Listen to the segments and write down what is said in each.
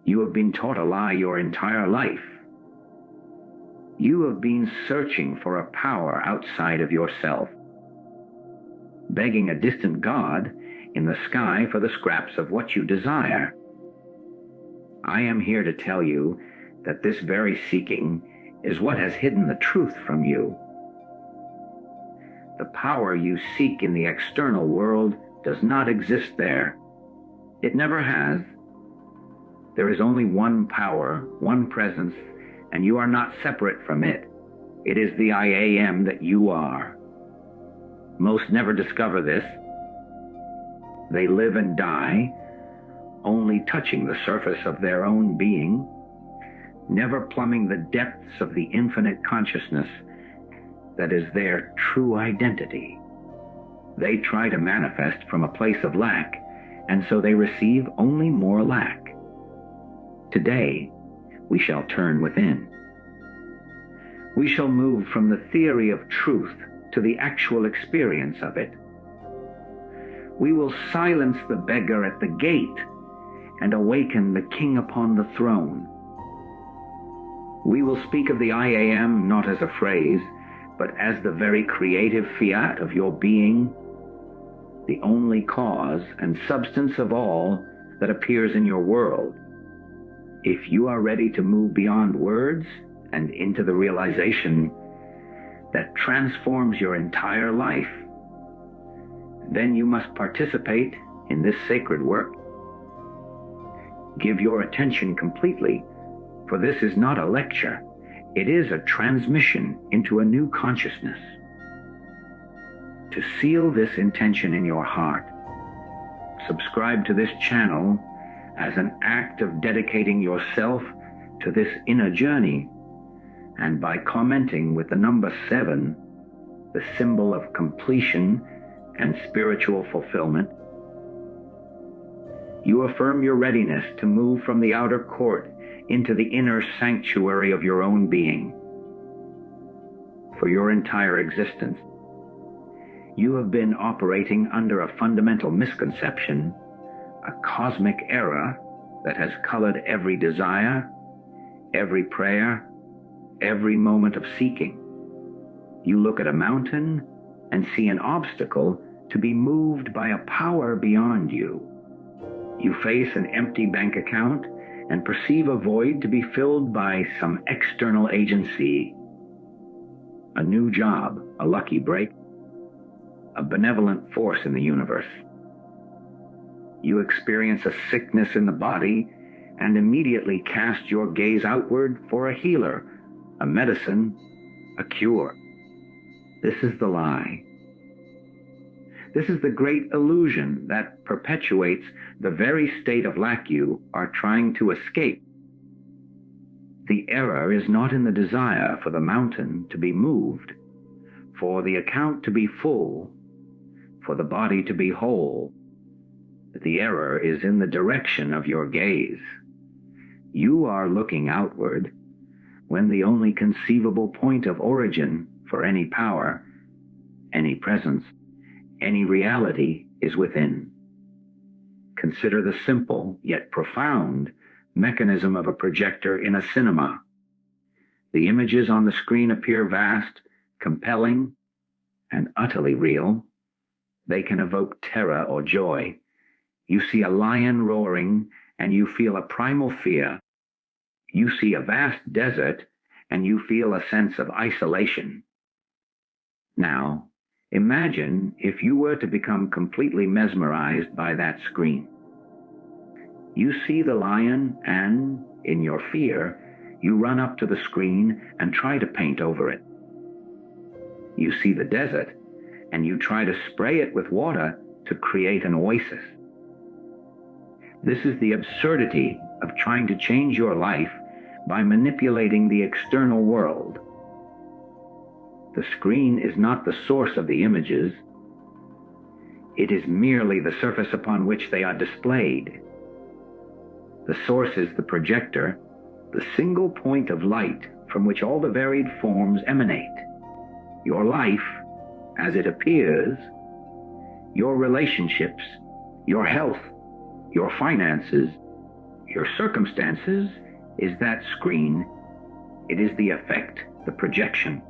You have been taught a lie your entire life. You have been searching for a power outside of yourself, begging a distant God in the sky for the scraps of what you desire. I am here to tell you that this very seeking is what has hidden the truth from you. The power you seek in the external world does not exist there. It never has. There is only one power, one presence, and you are not separate from it. It is the I Am that you are. Most never discover this. They live and die, only touching the surface of their own being, never plumbing the depths of the infinite consciousness that is their true identity. They try to manifest from a place of lack, and so they receive only more lack. Today, we shall turn within. We shall move from the theory of truth to the actual experience of it. We will silence the beggar at the gate and awaken the king upon the throne. We will speak of the I Am not as a phrase, but as the very creative fiat of your being, the only cause and substance of all that appears in your world. If you are ready to move beyond words and into the realization that transforms your entire life, then you must participate in this sacred work. Give your attention completely, for this is not a lecture. It is a transmission into a new consciousness. To seal this intention in your heart, subscribe to this channel as an act of dedicating yourself to this inner journey, and by commenting with the number 7, the symbol of completion and spiritual fulfillment, you affirm your readiness to move from the outer court into the inner sanctuary of your own being. For your entire existence, you have been operating under a fundamental misconception, a cosmic error that has colored every desire, every prayer, every moment of seeking. You look at a mountain and see an obstacle to be moved by a power beyond you. You face an empty bank account and perceive a void to be filled by some external agency. A new job, a lucky break, a benevolent force in the universe. You experience a sickness in the body and immediately cast your gaze outward for a healer, a medicine, a cure. This is the lie. This is the great illusion that perpetuates the very state of lack you are trying to escape. The error is not in the desire for the mountain to be moved, for the account to be full, for the body to be whole. The error is in the direction of your gaze. You are looking outward when the only conceivable point of origin for any power, any presence, any reality is within. Consider the simple yet profound mechanism of a projector in a cinema. The images on the screen appear vast, compelling, and utterly real. They can evoke terror or joy. You see a lion roaring, and you feel a primal fear. You see a vast desert, and you feel a sense of isolation. Now, imagine if you were to become completely mesmerized by that screen. You see the lion, and, in your fear, you run up to the screen and try to paint over it. You see the desert, and you try to spray it with water to create an oasis. This is the absurdity of trying to change your life by manipulating the external world. The screen is not the source of the images. It is merely the surface upon which they are displayed. The source is the projector, the single point of light from which all the varied forms emanate. Your life, as it appears, your relationships, your health, your finances, Your circumstances is that screen. It is the effect, the projection.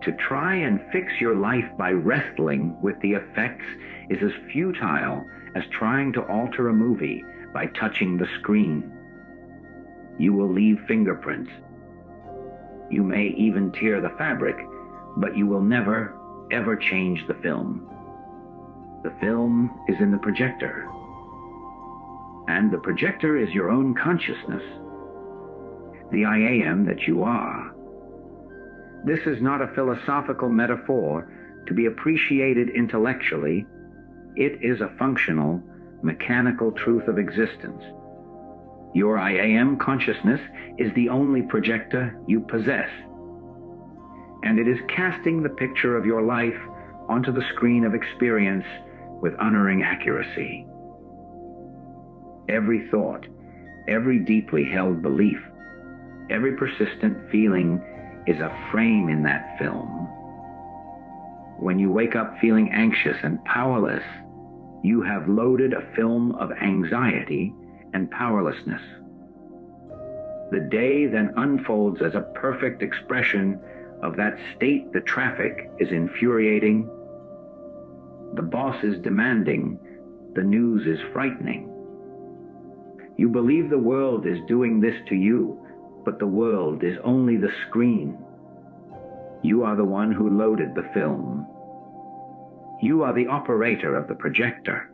To try and fix your life by wrestling with the effects is as futile as trying to alter a movie by touching the screen. You will leave fingerprints. You may even tear the fabric, but you will never, ever change the film. The film is in the projector. And the projector is your own consciousness, the I am that you are. This is not a philosophical metaphor to be appreciated intellectually. It is a functional, mechanical truth of existence. Your I am consciousness is the only projector you possess, and it is casting the picture of your life onto the screen of experience with unerring accuracy. Every thought, every deeply held belief, every persistent feeling is a frame in that film. When you wake up feeling anxious and powerless, you have loaded a film of anxiety and powerlessness. The day then unfolds as a perfect expression of that state. The traffic is infuriating. The boss is demanding. The news is frightening. You believe the world is doing this to you, but the world is only the screen. You are the one who loaded the film. You are the operator of the projector.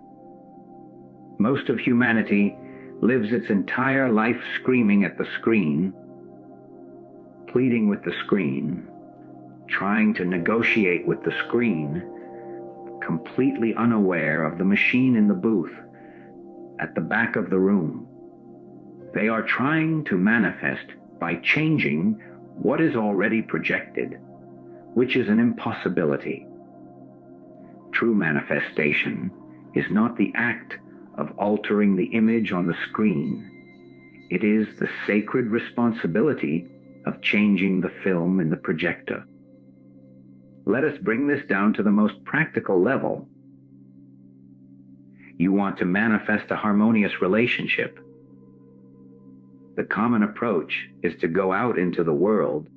Most of humanity lives its entire life screaming at the screen, pleading with the screen, trying to negotiate with the screen, completely unaware of the machine in the booth at the back of the room. They are trying to manifest by changing what is already projected, which is an impossibility. True manifestation is not the act of altering the image on the screen. It is the sacred responsibility of changing the film in the projector. Let us bring this down to the most practical level. You want to manifest a harmonious relationship. The common approach is to go out into the world,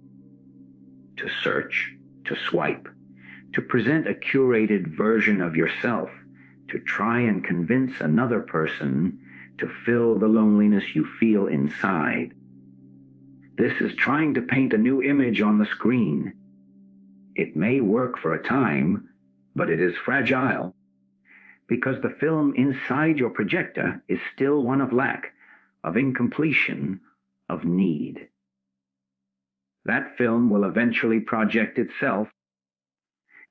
to search, to swipe, to present a curated version of yourself, to try and convince another person to fill the loneliness you feel inside. This is trying to paint a new image on the screen. It may work for a time, but it is fragile, because the film inside your projector is still one of lack, of incompletion, of need. That film will eventually project itself,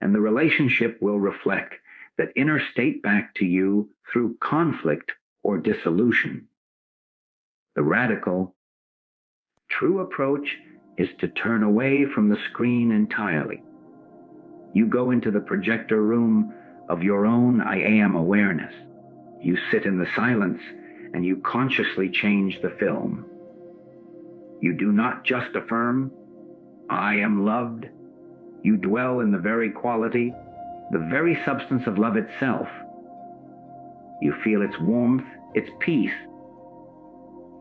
and the relationship will reflect that inner state back to you through conflict or dissolution. The radical, true approach is to turn away from the screen entirely. You go into the projector room of your own I am awareness. You sit in the silence and you consciously change the film. You do not just affirm, I am loved. You dwell in the very quality, the very substance of love itself. You feel its warmth, its peace,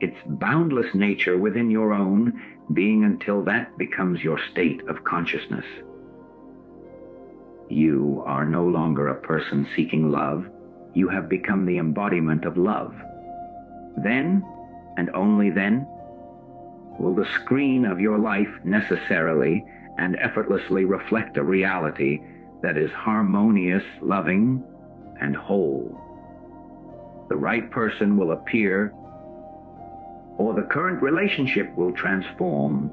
its boundless nature within your own being until that becomes your state of consciousness. You are no longer a person seeking love. You have become the embodiment of love. Then, and only then, will the screen of your life necessarily and effortlessly reflect a reality that is harmonious, loving, and whole. The right person will appear, or the current relationship will transform,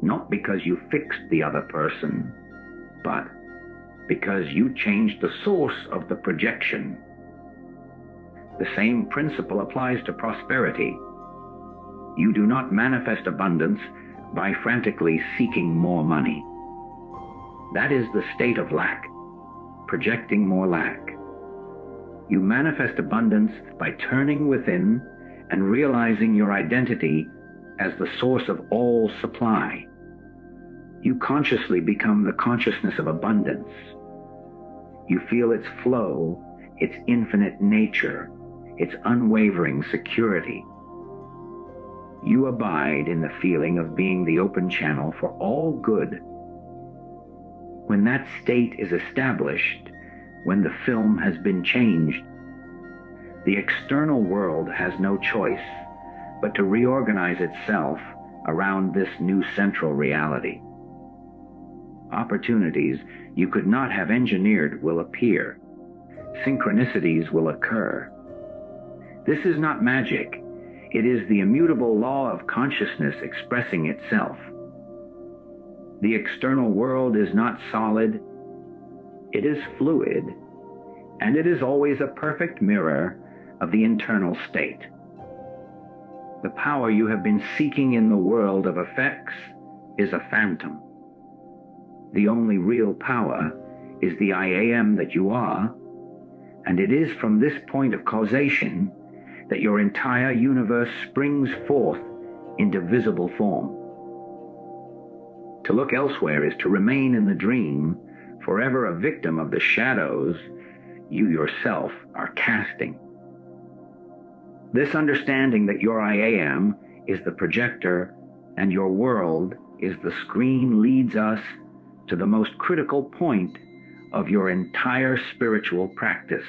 not because you fixed the other person, but because you changed the source of the projection. The same principle applies to prosperity. You do not manifest abundance by frantically seeking more money. That is the state of lack, projecting more lack. You manifest abundance by turning within and realizing your identity as the source of all supply. You consciously become the consciousness of abundance. You feel its flow, its infinite nature, its unwavering security. You abide in the feeling of being the open channel for all good. When that state is established, when the film has been changed, the external world has no choice but to reorganize itself around this new central reality. Opportunities you could not have engineered will appear. Synchronicities will occur. This is not magic. It is the immutable law of consciousness expressing itself. The external world is not solid. It is fluid, and it is always a perfect mirror of the internal state. The power you have been seeking in the world of effects is a phantom. The only real power is the I am that you are, and it is from this point of causation that your entire universe springs forth into visible form. To look elsewhere is to remain in the dream, forever a victim of the shadows you yourself are casting. This understanding that your I am is the projector and your world is the screen leads us to the most critical point of your entire spiritual practice.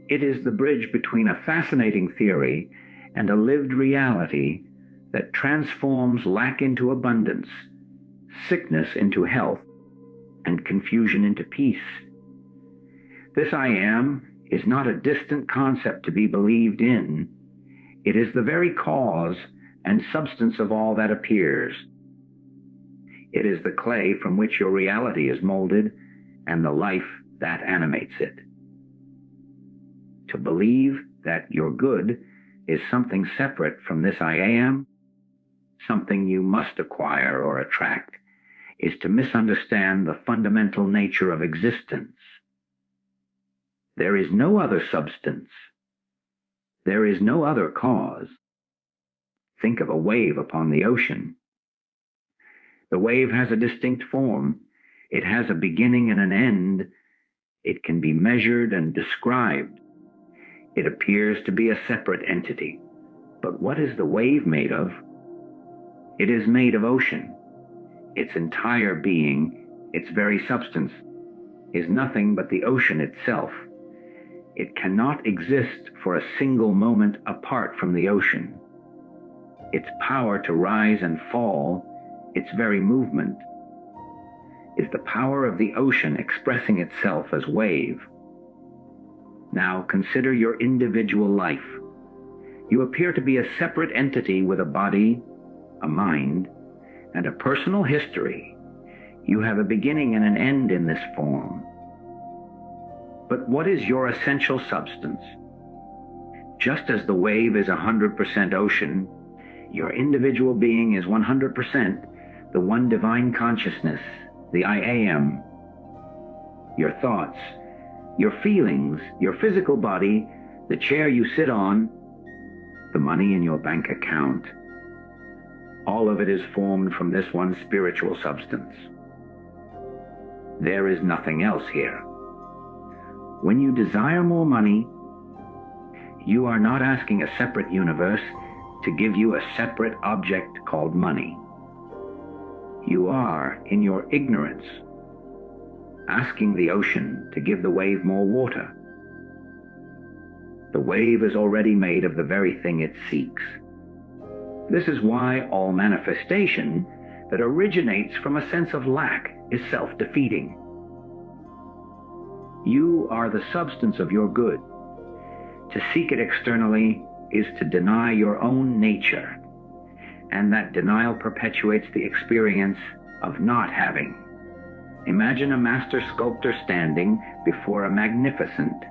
It is the bridge between a fascinating theory and a lived reality that transforms lack into abundance, sickness into health, and confusion into peace. This I am is not a distant concept to be believed in. It is the very cause and substance of all that appears. It is the clay from which your reality is molded and the life that animates it. To believe that your good is something separate from this I am, something you must acquire or attract, is to misunderstand the fundamental nature of existence. There is no other substance. There is no other cause. Think of a wave upon the ocean. The wave has a distinct form. It has a beginning and an end. It can be measured and described. It appears to be a separate entity. But what is the wave made of? It is made of ocean. Its entire being, its very substance, is nothing but the ocean itself. It cannot exist for a single moment apart from the ocean. Its power to rise and fall, its very movement, is the power of the ocean expressing itself as wave. Now consider your individual life. You appear to be a separate entity with a body, a mind, and a personal history. You have a beginning and an end in this form. But what is your essential substance? Just as the wave is 100% ocean, your individual being is 100% the one divine consciousness, the I am. Your thoughts, your feelings, your physical body, the chair you sit on, the money in your bank account, all of it is formed from this one spiritual substance. There is nothing else here. When you desire more money, you are not asking a separate universe to give you a separate object called money. You are, in your ignorance, asking the ocean to give the wave more water. The wave is already made of the very thing it seeks. This is why all manifestation that originates from a sense of lack is self-defeating. You are the substance of your good. To seek it externally is to deny your own nature, and that denial perpetuates the experience of not having. Imagine a master sculptor standing before a magnificent,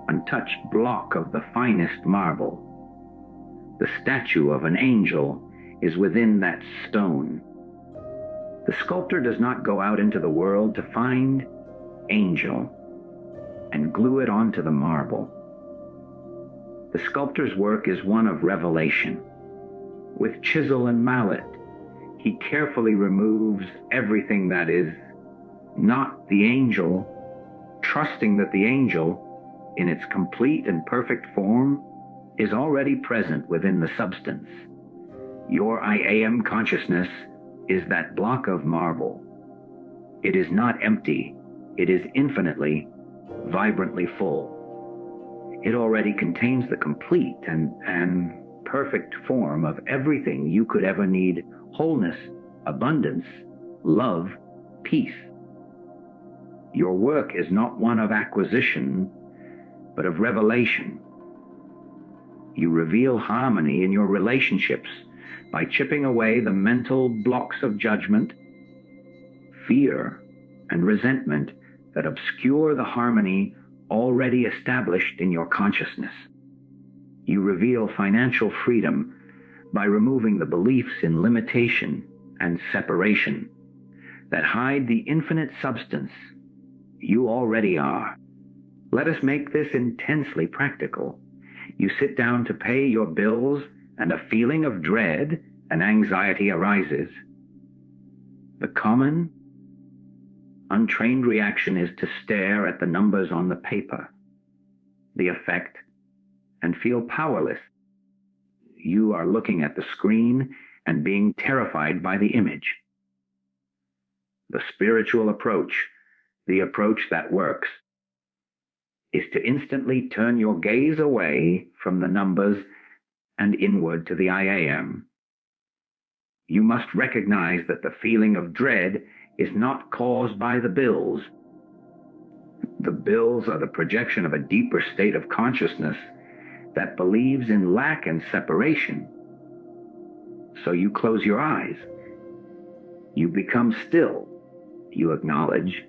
untouched block of the finest marble. The statue of an angel is within that stone. The sculptor does not go out into the world to find angel and glue it onto the marble. The sculptor's work is one of revelation. With chisel and mallet, he carefully removes everything that is not the angel, trusting that the angel in its complete and perfect form, is already present within the substance. Your I am consciousness is that block of marble. It is not empty. It is infinitely, vibrantly full. It already contains the complete and perfect form of everything you could ever need: wholeness, abundance, love, peace. Your work is not one of acquisition, but of revelation. You reveal harmony in your relationships by chipping away the mental blocks of judgment, fear, and resentment that obscure the harmony already established in your consciousness. You reveal financial freedom by removing the beliefs in limitation and separation that hide the infinite substance you already are. Let us make this intensely practical. You sit down to pay your bills, and a feeling of dread and anxiety arises. The common, untrained reaction is to stare at the numbers on the paper, the effect, and feel powerless. You are looking at the screen and being terrified by the image. The spiritual approach, the approach that works, is to instantly turn your gaze away from the numbers and inward to the I am. You must recognize that the feeling of dread is not caused by the bills. The bills are the projection of a deeper state of consciousness that believes in lack and separation. So you close your eyes. You become still. You acknowledge,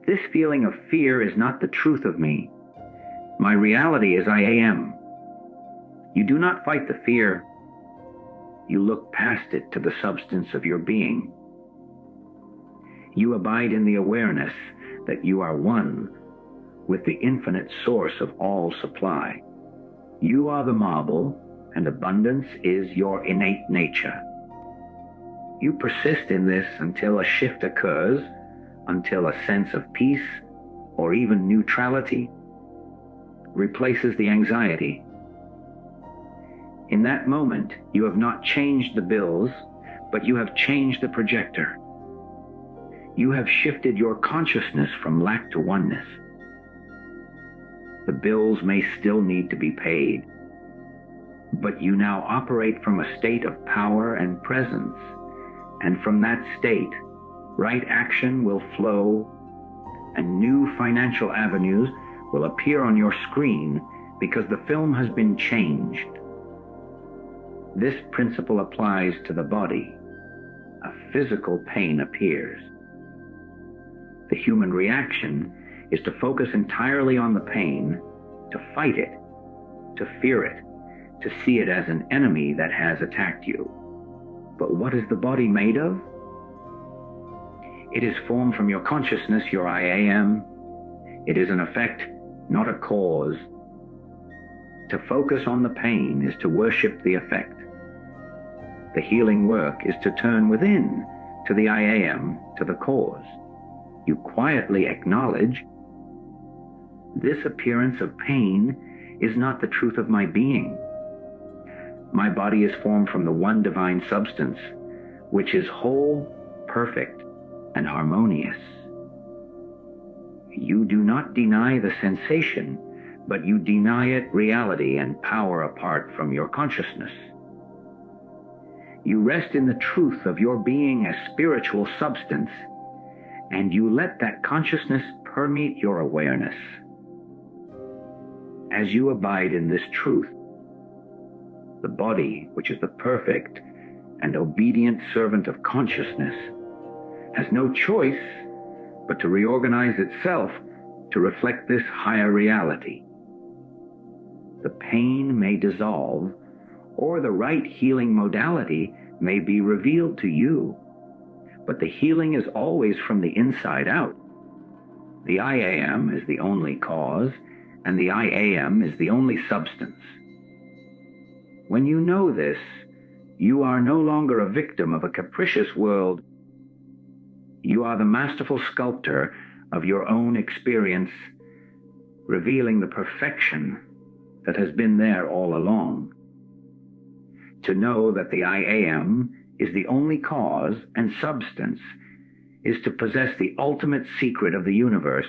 this feeling of fear is not the truth of me. My reality is I am. You do not fight the fear. You look past it to the substance of your being. You abide in the awareness that you are one with the infinite source of all supply. You are the marble, and abundance is your innate nature. You persist in this until a shift occurs, until a sense of peace or even neutrality replaces the anxiety. In that moment, you have not changed the bills, but you have changed the projector. You have shifted your consciousness from lack to oneness. The bills may still need to be paid, but you now operate from a state of power and presence, and from that state, right action will flow, and new financial avenues will appear on your screen because the film has been changed. This principle applies to the body. A physical pain appears. The human reaction is to focus entirely on the pain, to fight it, to fear it, to see it as an enemy that has attacked you. But what is the body made of? It is formed from your consciousness, your I am. It is an effect, not a cause. To focus on the pain is to worship the effect. The healing work is to turn within, to the I am, to the cause. You quietly acknowledge, this appearance of pain is not the truth of my being. My body is formed from the one divine substance, which is whole, perfect, and harmonious. You do not deny the sensation, but you deny it reality and power apart from your consciousness. You rest in the truth of your being as spiritual substance, and you let that consciousness permeate your awareness. As you abide in this truth, the body, which is the perfect and obedient servant of consciousness, has no choice but to reorganize itself to reflect this higher reality. The pain may dissolve, or the right healing modality may be revealed to you, but the healing is always from the inside out. The I am is the only cause, and the I am is the only substance. When you know this, you are no longer a victim of a capricious world. You are the masterful sculptor of your own experience, revealing the perfection that has been there all along. To know that the I Am is the only cause and substance is to possess the ultimate secret of the universe,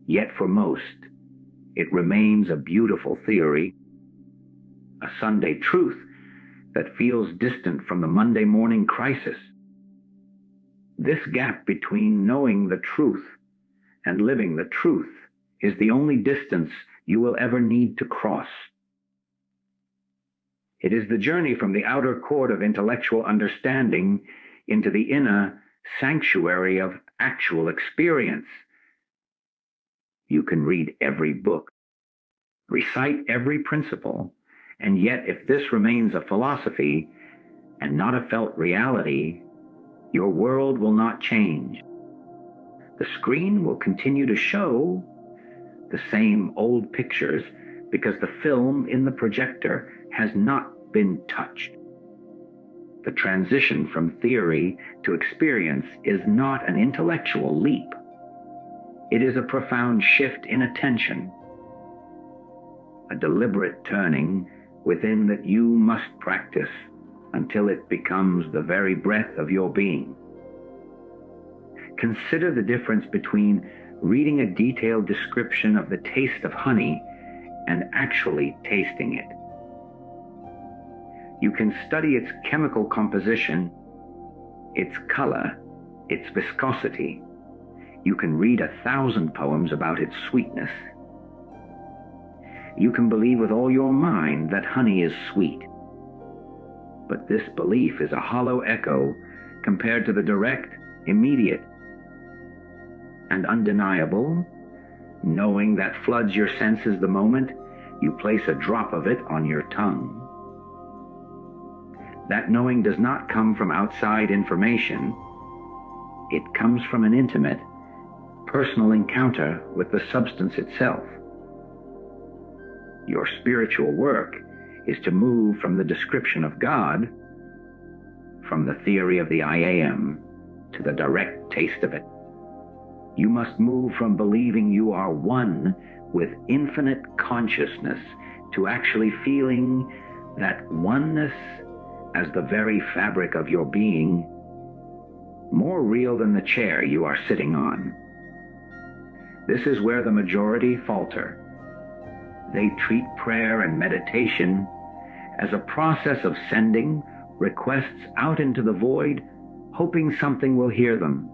yet for most, it remains a beautiful theory, a Sunday truth that feels distant from the Monday morning crisis. This gap between knowing the truth and living the truth is the only distance you will ever need to cross. It is the journey from the outer court of intellectual understanding into the inner sanctuary of actual experience. You can read every book, recite every principle, and yet if this remains a philosophy and not a felt reality, your world will not change. The screen will continue to show the same old pictures because the film in the projector has not been touched. The transition from theory to experience is not an intellectual leap. It is a profound shift in attention, a deliberate turning within that you must practice until it becomes the very breath of your being. Consider the difference between reading a detailed description of the taste of honey and actually tasting it. You can study its chemical composition, its color, its viscosity. You can read 1,000 poems about its sweetness. You can believe with all your mind that honey is sweet. But this belief is a hollow echo compared to the direct, immediate, and undeniable knowing that floods your senses the moment you place a drop of it on your tongue. That knowing does not come from outside information. It comes from an intimate, personal encounter with the substance itself. Your spiritual work is to move from the description of God, from the theory of the I Am, to the direct taste of it. You must move from believing you are one with infinite consciousness to actually feeling that oneness as the very fabric of your being, more real than the chair you are sitting on. This is where the majority falter. They treat prayer and meditation as a process of sending requests out into the void, hoping something will hear them.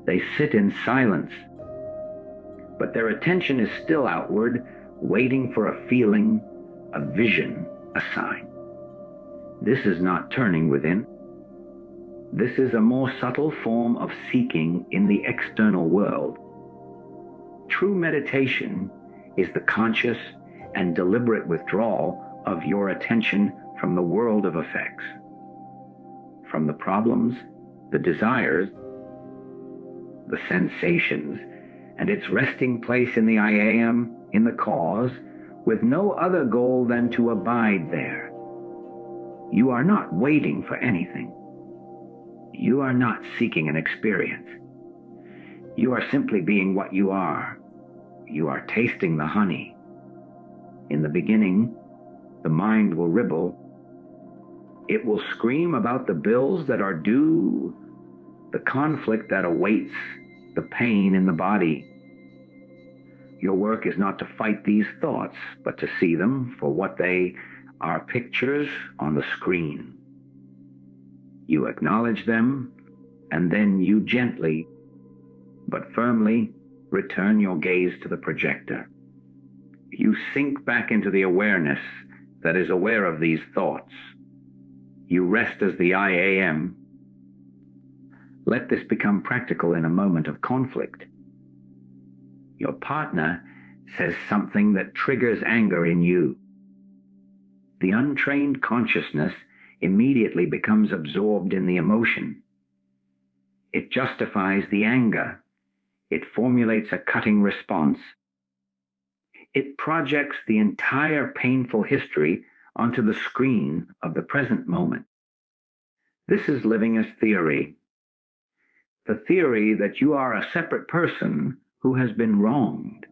They sit in silence, but their attention is still outward, waiting for a feeling, a vision, a sign. This is not turning within. This is a more subtle form of seeking in the external world. True meditation is the conscious and deliberate withdrawal of your attention from the world of effects, from the problems, the desires, the sensations, and its resting place in the I Am, in the cause, with no other goal than to abide there. You are not waiting for anything. You are not seeking an experience. You are simply being what you are. You are tasting the honey. In the beginning, the mind will ribble. It will scream about the bills that are due, the conflict that awaits, the pain in the body. Your work is not to fight these thoughts, but to see them for what they are, pictures on the screen. You acknowledge them, and then you gently, but firmly, return your gaze to the projector. You sink back into the awareness that is aware of these thoughts. You rest as the I Am. Let this become practical in a moment of conflict. Your partner says something that triggers anger in you. The untrained consciousness immediately becomes absorbed in the emotion. It justifies the anger. It formulates a cutting response. It projects the entire painful history onto the screen of the present moment. This is living as theory. The theory that you are a separate person who has been wronged.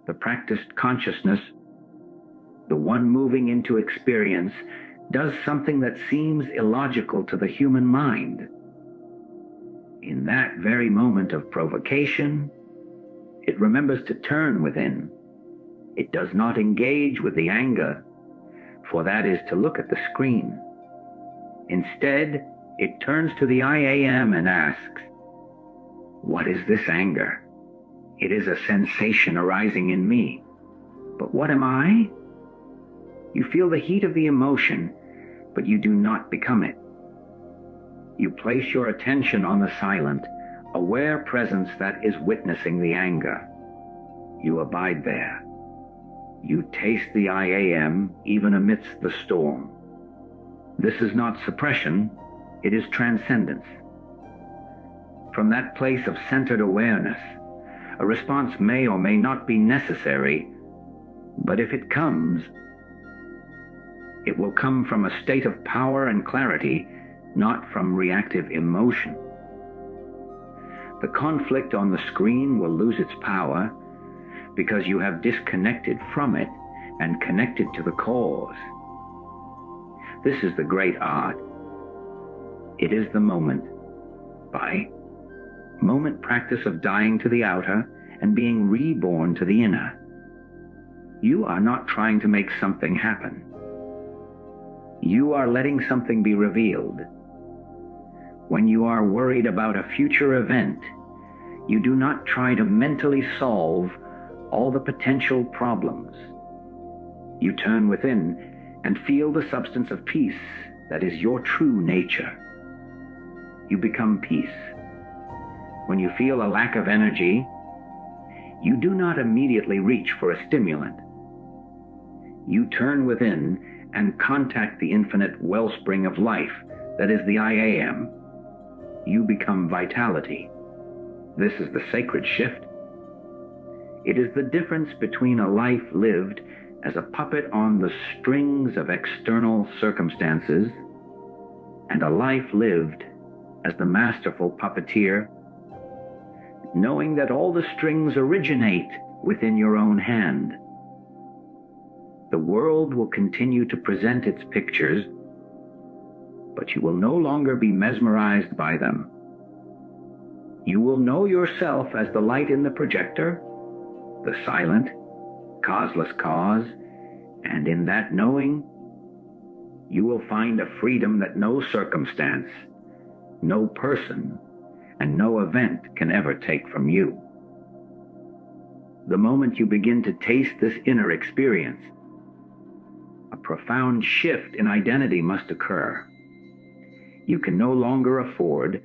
The practiced consciousness, the one moving into experience, does something that seems illogical to the human mind. In that very moment of provocation, it remembers to turn within. It does not engage with the anger, for that is to look at the screen. Instead, it turns to the I am and asks, "What is this anger? It is a sensation arising in me. But what am I?" You feel the heat of the emotion, but you do not become it. You place your attention on the silent, aware presence that is witnessing the anger. You abide there. You taste the I am even amidst the storm. This is not suppression, it is transcendence. From that place of centered awareness, a response may or may not be necessary, but if it comes, it will come from a state of power and clarity, not from reactive emotion. The conflict on the screen will lose its power because you have disconnected from it and connected to the cause. This is the great art. It is the moment, by moment practice of dying to the outer and being reborn to the inner. You are not trying to make something happen. You are letting something be revealed. When you are worried about a future event, you do not try to mentally solve all the potential problems. You turn within and feel the substance of peace that is your true nature. You become peace. When you feel a lack of energy, you do not immediately reach for a stimulant. You turn within and contact the infinite wellspring of life that is the I am. You become vitality. This is the sacred shift. It is the difference between a life lived as a puppet on the strings of external circumstances and a life lived as the masterful puppeteer, knowing that all the strings originate within your own hand. The world will continue to present its pictures, but you will no longer be mesmerized by them. You will know yourself as the light in the projector, the silent, causeless cause, and in that knowing, you will find a freedom that no circumstance, no person, and no event can ever take from you. The moment you begin to taste this inner experience, a profound shift in identity must occur. You can no longer afford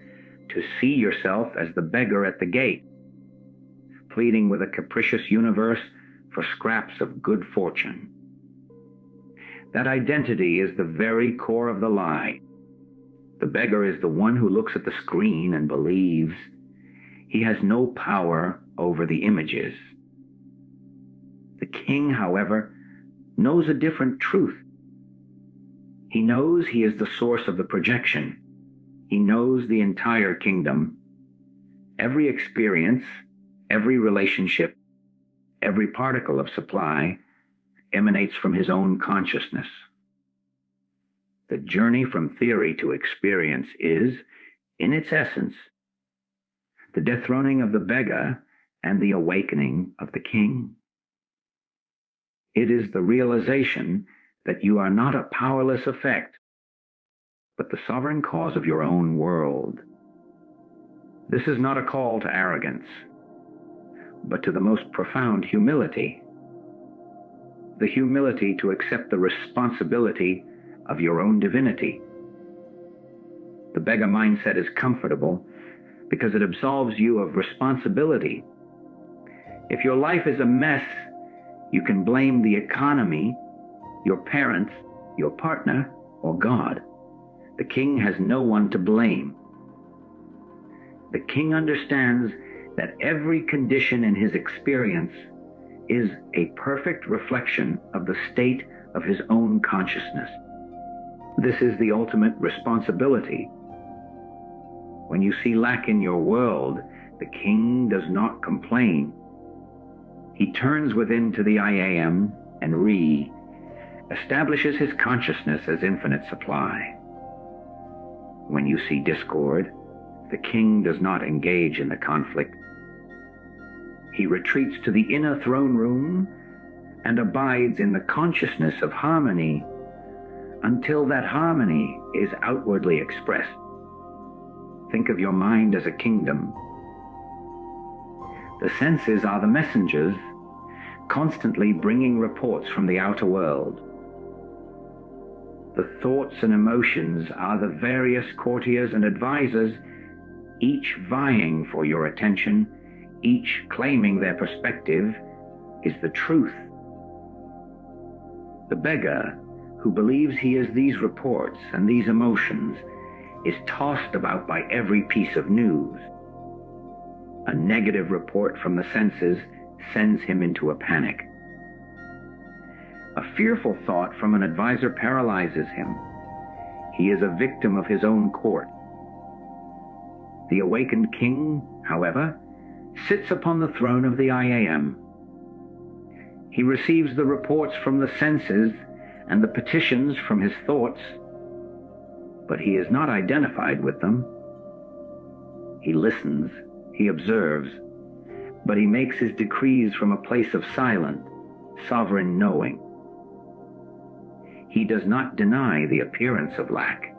to see yourself as the beggar at the gate, pleading with a capricious universe for scraps of good fortune. That identity is the very core of the lie. The beggar is the one who looks at the screen and believes. He has no power over the images. The king, however, knows a different truth. He knows he is the source of the projection. He knows the entire kingdom. Every experience, every relationship, every particle of supply emanates from his own consciousness. The journey from theory to experience is, in its essence, the dethroning of the beggar and the awakening of the king. It is the realization that you are not a powerless effect, but the sovereign cause of your own world. This is not a call to arrogance, but to the most profound humility. The humility to accept the responsibility of your own divinity. The beggar mindset is comfortable because it absolves you of responsibility. If your life is a mess, you can blame the economy, your parents, your partner, or God. The king has no one to blame. The king understands that every condition in his experience is a perfect reflection of the state of his own consciousness. This is the ultimate responsibility. When you see lack in your world, the king does not complain. He turns within to the I am and establishes his consciousness as infinite supply. When you see discord, the king does not engage in the conflict. He retreats to the inner throne room and abides in the consciousness of harmony until that harmony is outwardly expressed. Think of your mind as a kingdom. The senses are the messengers, constantly bringing reports from the outer world. The thoughts and emotions are the various courtiers and advisors, each vying for your attention, each claiming their perspective is the truth. The beggar, who believes he is these reports and these emotions, is tossed about by every piece of news. A negative report from the senses sends him into a panic. A fearful thought from an advisor paralyzes him. He is a victim of his own court. The awakened king, however, sits upon the throne of the I am. He receives the reports from the senses and the petitions from his thoughts, but he is not identified with them. He listens, he observes, but he makes his decrees from a place of silent, sovereign knowing. He does not deny the appearance of lack,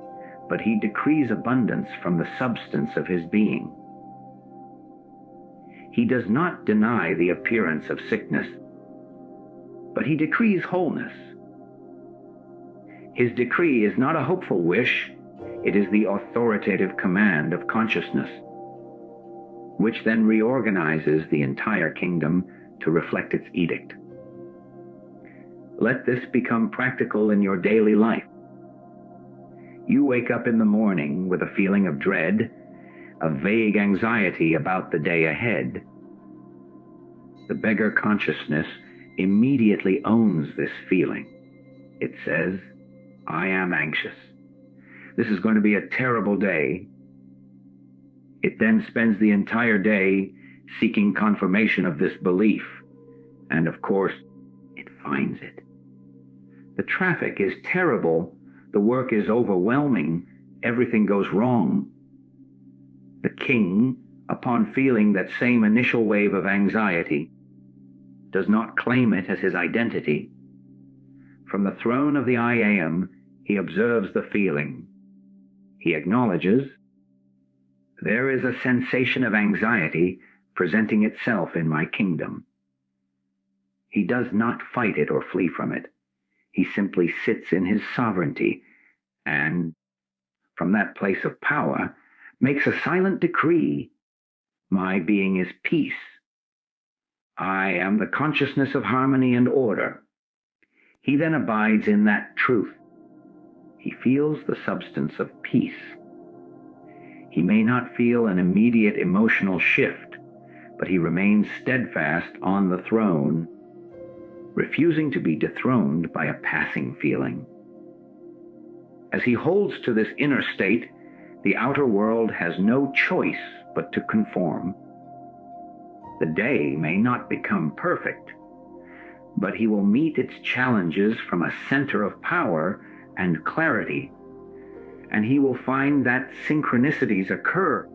but he decrees abundance from the substance of his being. He does not deny the appearance of sickness, but he decrees wholeness. His decree is not a hopeful wish, it is the authoritative command of consciousness, which then reorganizes the entire kingdom to reflect its edict. Let this become practical in your daily life. You wake up in the morning with a feeling of dread, a vague anxiety about the day ahead. The beggar consciousness immediately owns this feeling. It says, I am anxious. This is going to be a terrible day. It then spends the entire day seeking confirmation of this belief, and of course, it finds it. The traffic is terrible, the work is overwhelming, everything goes wrong. The king, upon feeling that same initial wave of anxiety, does not claim it as his identity. From the throne of the I am, he observes the feeling. He acknowledges, there is a sensation of anxiety presenting itself in my kingdom. He does not fight it or flee from it. He simply sits in his sovereignty and, from that place of power, makes a silent decree. My being is peace. I am the consciousness of harmony and order. He then abides in that truth. He feels the substance of peace. He may not feel an immediate emotional shift, but he remains steadfast on the throne, refusing to be dethroned by a passing feeling. As he holds to this inner state, the outer world has no choice but to conform. The day may not become perfect, but he will meet its challenges from a center of power and clarity, and he will find that synchronicities occur.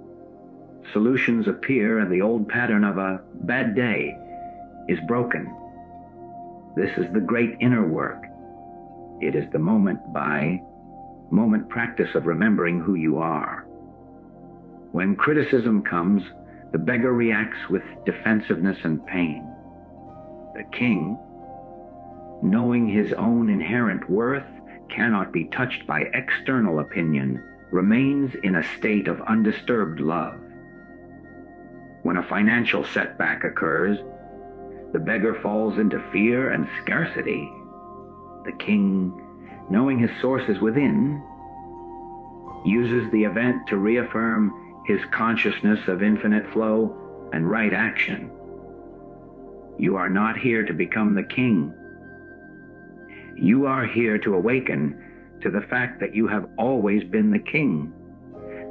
Solutions appear, and the old pattern of a bad day is broken. This is the great inner work. It is the moment-by-moment practice of remembering who you are. When criticism comes, the beggar reacts with defensiveness and pain. The king, knowing his own inherent worth, cannot be touched by external opinion, remains in a state of undisturbed love. When a financial setback occurs, the beggar falls into fear and scarcity. The king, knowing his source is within, uses the event to reaffirm his consciousness of infinite flow and right action. You are not here to become the king. You are here to awaken to the fact that you have always been the king,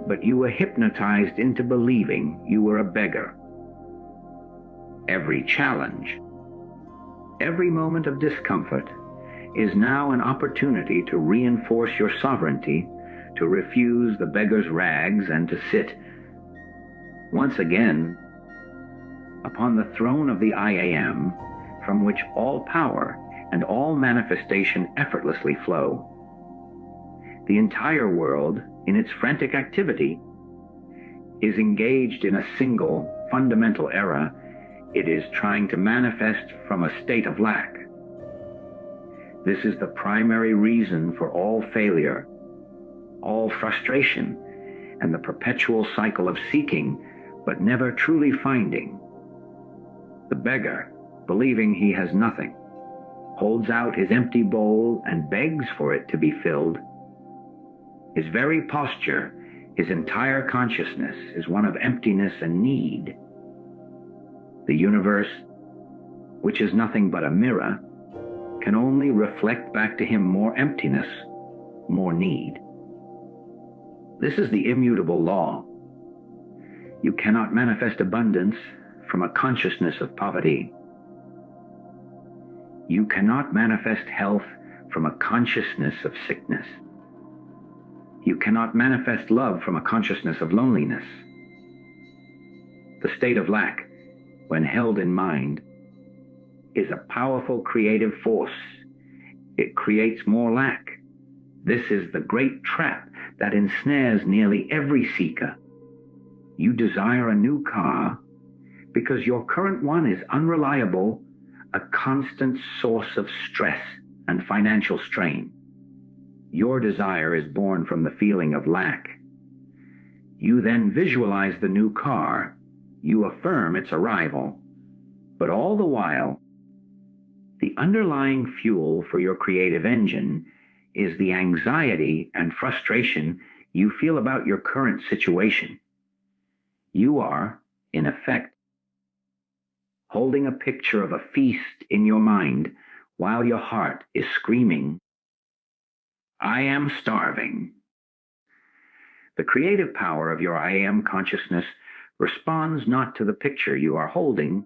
but you were hypnotized into believing you were a beggar. Every challenge, Every moment of discomfort is now an opportunity to reinforce your sovereignty, to refuse the beggar's rags, and to sit once again upon the throne of the I Am, from which all power and all manifestation effortlessly flow. The entire world, in its frantic activity, is engaged in a single fundamental error. It is trying to manifest from a state of lack. This is the primary reason for all failure, all frustration, and the perpetual cycle of seeking but never truly finding. The beggar, believing he has nothing, holds out his empty bowl and begs for it to be filled. His very posture, his entire consciousness, is one of emptiness and need. The universe, which is nothing but a mirror, can only reflect back to him more emptiness, more need. This is the immutable law. You cannot manifest abundance from a consciousness of poverty. You cannot manifest health from a consciousness of sickness. You cannot manifest love from a consciousness of loneliness. The state of lack, when held in mind, is a powerful creative force. It creates more lack. This is the great trap that ensnares nearly every seeker. You desire a new car because your current one is unreliable, a constant source of stress and financial strain. Your desire is born from the feeling of lack. You then visualize the new car. You affirm its arrival. But all the while, the underlying fuel for your creative engine is the anxiety and frustration you feel about your current situation. You are, in effect, holding a picture of a feast in your mind while your heart is screaming, "I am starving." The creative power of your I Am consciousness responds not to the picture you are holding,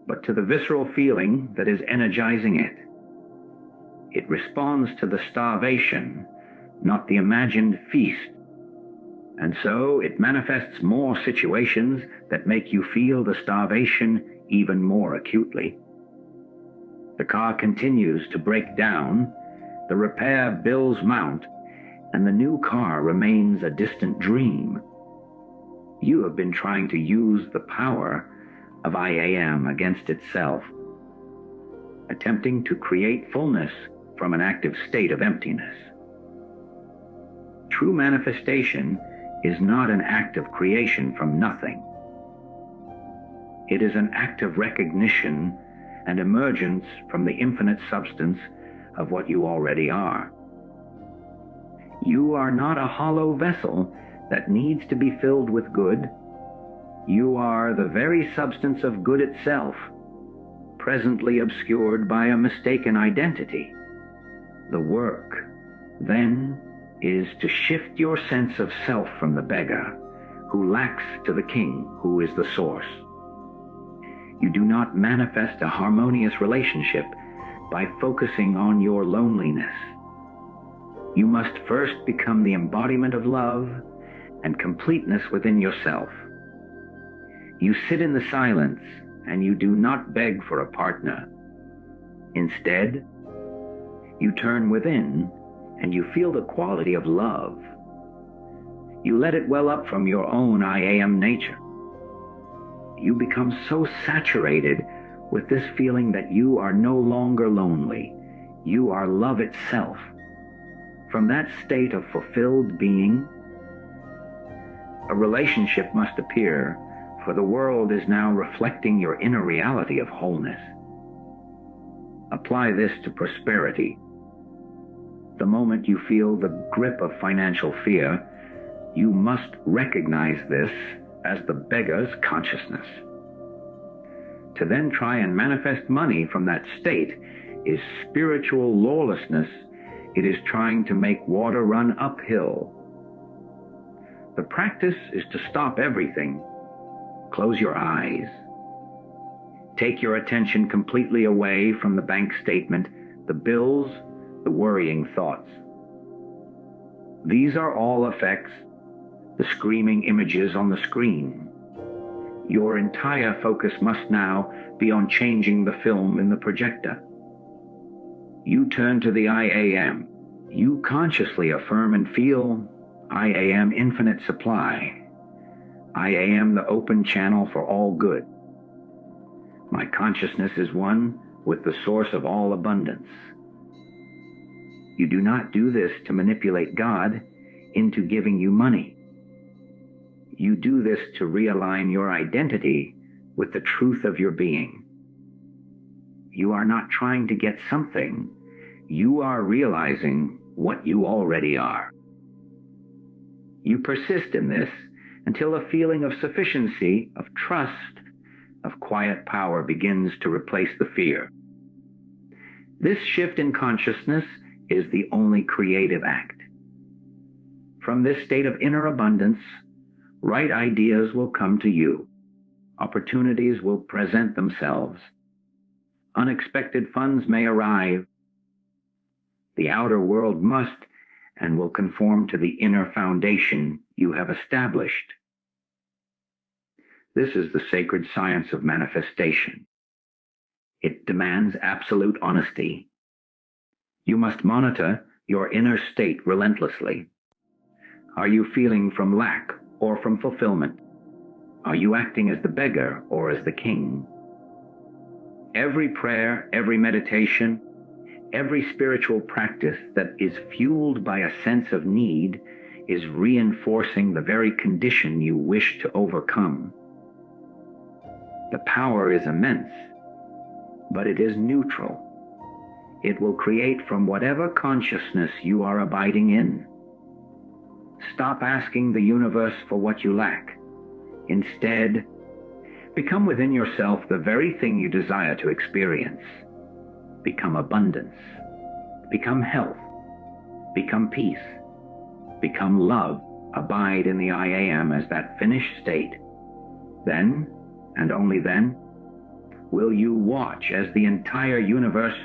but to the visceral feeling that is energizing it. It responds to the starvation, not the imagined feast. And so it manifests more situations that make you feel the starvation even more acutely. The car continues to break down, the repair bills mount, and the new car remains a distant dream. You have been trying to use the power of I Am against itself, attempting to create fullness from an active state of emptiness. True manifestation is not an act of creation from nothing. It is an act of recognition and emergence from the infinite substance of what you already are. You are not a hollow vessel that needs to be filled with good. You are the very substance of good itself, presently obscured by a mistaken identity. The work, then, is to shift your sense of self from the beggar, who lacks, to the king, who is the source. You do not manifest a harmonious relationship by focusing on your loneliness. You must first become the embodiment of love and completeness within yourself. You sit in the silence and you do not beg for a partner. Instead, you turn within and you feel the quality of love. You let it well up from your own I Am nature. You become so saturated with this feeling that you are no longer lonely. You are love itself. From that state of fulfilled being, a relationship must appear, for the world is now reflecting your inner reality of wholeness. Apply this to prosperity. The moment you feel the grip of financial fear, you must recognize this as the beggar's consciousness. To then try and manifest money from that state is spiritual lawlessness. It is trying to make water run uphill. The practice is to stop everything. Close your eyes. Take your attention completely away from the bank statement, the bills, the worrying thoughts. These are all effects, the screaming images on the screen. Your entire focus must now be on changing the film in the projector. You turn to the I am. You consciously affirm and feel, I am infinite supply. I am the open channel for all good. My consciousness is one with the source of all abundance. You do not do this to manipulate God into giving you money. You do this to realign your identity with the truth of your being. You are not trying to get something. You are realizing what you already are. You persist in this until a feeling of sufficiency, of trust, of quiet power begins to replace the fear. This shift in consciousness is the only creative act. From this state of inner abundance, right ideas will come to you. Opportunities will present themselves. Unexpected funds may arrive. The outer world must and will conform to the inner foundation you have established. This is the sacred science of manifestation. It demands absolute honesty. You must monitor your inner state relentlessly. Are you feeling from lack or from fulfillment? Are you acting as the beggar or as the king? Every prayer, every meditation, every spiritual practice that is fueled by a sense of need is reinforcing the very condition you wish to overcome. The power is immense, but it is neutral. It will create from whatever consciousness you are abiding in. Stop asking the universe for what you lack. Instead, become within yourself the very thing you desire to experience. Become abundance. Become health. Become peace. Become love. Abide in the I am as that finished state. Then, and only then, will you watch as the entire universe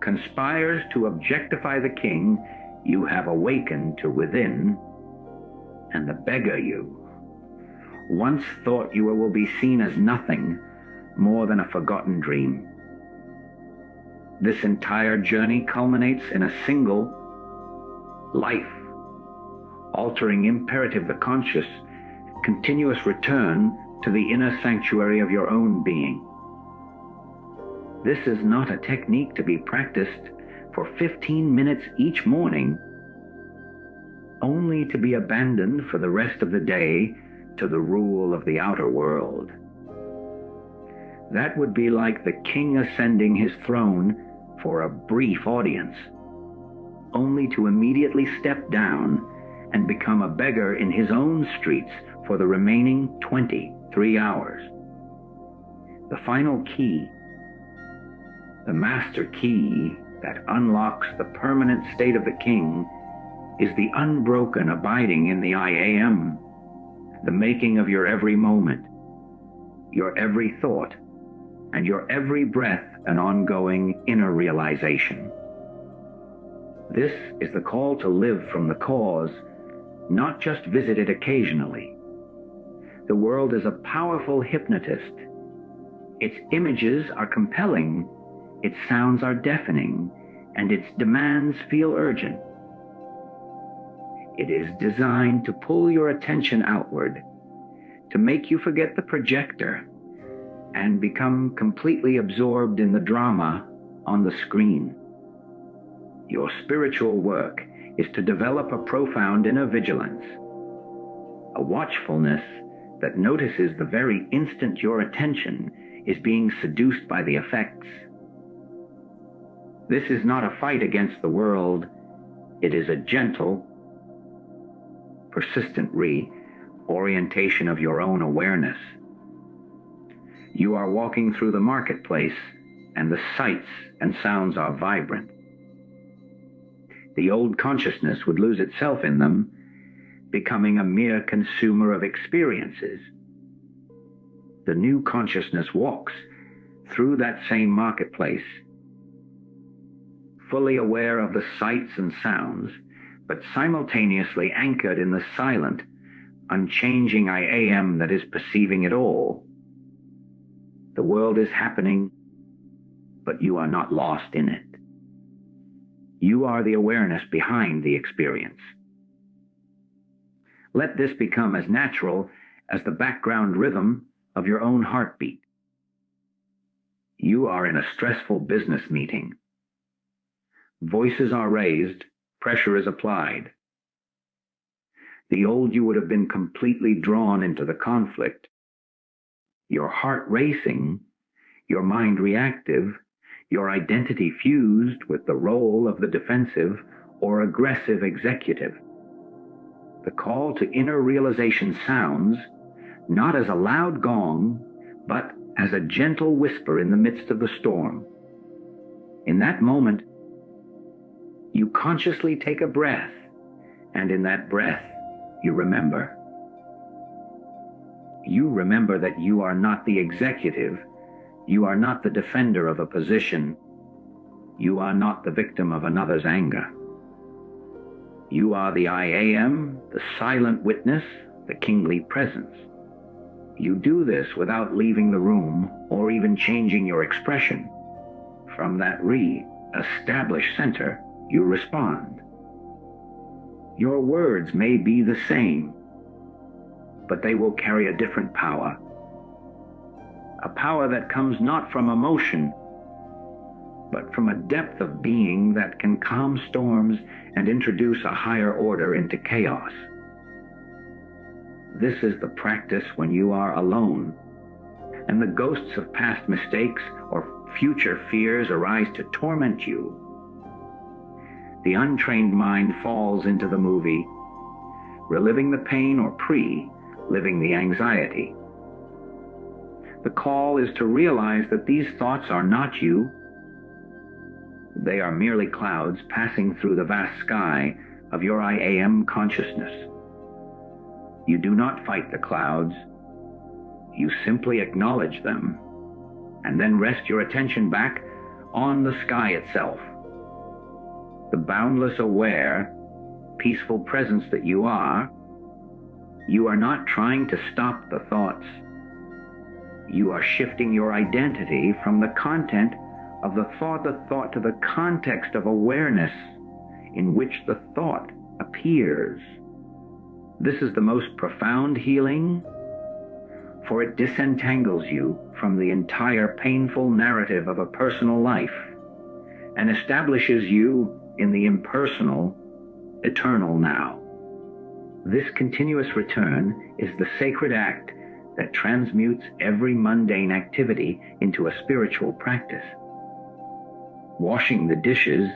conspires to objectify the king you have awakened to within, and the beggar you once thought you will be seen as nothing more than a forgotten dream. This entire journey culminates in a single life, altering imperative the conscious, continuous return to the inner sanctuary of your own being. This is not a technique to be practiced for 15 minutes each morning, only to be abandoned for the rest of the day to the rule of the outer world. That would be like the king ascending his throne for a brief audience, only to immediately step down and become a beggar in his own streets for the remaining 23 hours. The final key, the master key that unlocks the permanent state of the king, is the unbroken abiding in the I am, the making of your every moment, your every thought, and your every breath an ongoing inner realization. This is the call to live from the cause, not just visit it occasionally. The world is a powerful hypnotist. Its images are compelling, its sounds are deafening, and its demands feel urgent. It is designed to pull your attention outward, to make you forget the projector and become completely absorbed in the drama on the screen. Your spiritual work is to develop a profound inner vigilance, a watchfulness that notices the very instant your attention is being seduced by the effects. This is not a fight against the world. It is a gentle, persistent reorientation of your own awareness. You are walking through the marketplace, and the sights and sounds are vibrant. The old consciousness would lose itself in them, becoming a mere consumer of experiences. The new consciousness walks through that same marketplace, fully aware of the sights and sounds, but simultaneously anchored in the silent, unchanging I am that is perceiving it all. The world is happening, but you are not lost in it. You are the awareness behind the experience. Let this become as natural as the background rhythm of your own heartbeat. You are in a stressful business meeting. Voices are raised, pressure is applied. The old you would have been completely drawn into the conflict. Your heart racing, your mind reactive, your identity fused with the role of the defensive or aggressive executive. The call to inner realization sounds not as a loud gong, but as a gentle whisper in the midst of the storm. In that moment, you consciously take a breath, and in that breath, you remember. You remember that you are not the executive, you are not the defender of a position, you are not the victim of another's anger. You are the I am, the silent witness, the kingly presence. You do this without leaving the room or even changing your expression. From that re-established center, you respond. Your words may be the same, but they will carry a different power. A power that comes not from emotion, but from a depth of being that can calm storms and introduce a higher order into chaos. This is the practice when you are alone, and the ghosts of past mistakes or future fears arise to torment you. The untrained mind falls into the movie, reliving the pain or pre-living the anxiety. The call is to realize that these thoughts are not you. They are merely clouds passing through the vast sky of your I am consciousness. You do not fight the clouds. You simply acknowledge them, and then rest your attention back on the sky itself. The boundless aware, peaceful presence that you are not trying to stop the thoughts. You are shifting your identity from the content of the thought to the context of awareness in which the thought appears. This is the most profound healing, for it disentangles you from the entire painful narrative of a personal life and establishes you in the impersonal, eternal now. This continuous return is the sacred act that transmutes every mundane activity into a spiritual practice. Washing the dishes,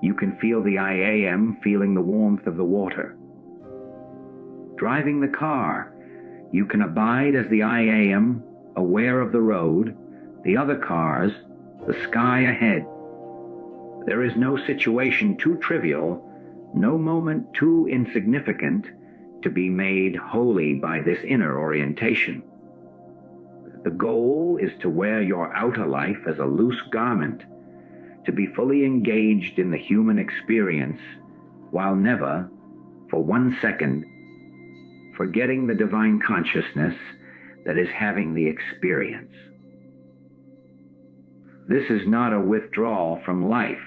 you can feel the I am feeling the warmth of the water. Driving the car, you can abide as the I am, aware of the road, the other cars, the sky ahead. There is no situation too trivial, no moment too insignificant to be made holy by this inner orientation. The goal is to wear your outer life as a loose garment, to be fully engaged in the human experience, while never, for 1 second, forgetting the divine consciousness that is having the experience. This is not a withdrawal from life.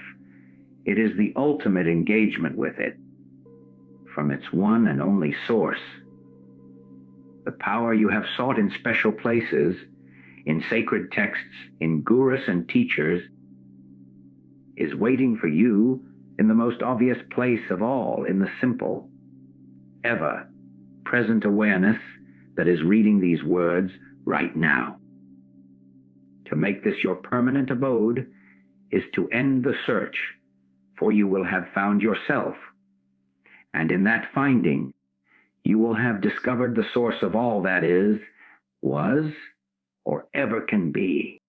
It is the ultimate engagement with it, from its one and only source. The power you have sought in special places, in sacred texts, in gurus and teachers, is waiting for you in the most obvious place of all, in the simple, ever present awareness that is reading these words right now. To make this your permanent abode is to end the search, for you will have found yourself, and in that finding, you will have discovered the source of all that is, was, or ever can be.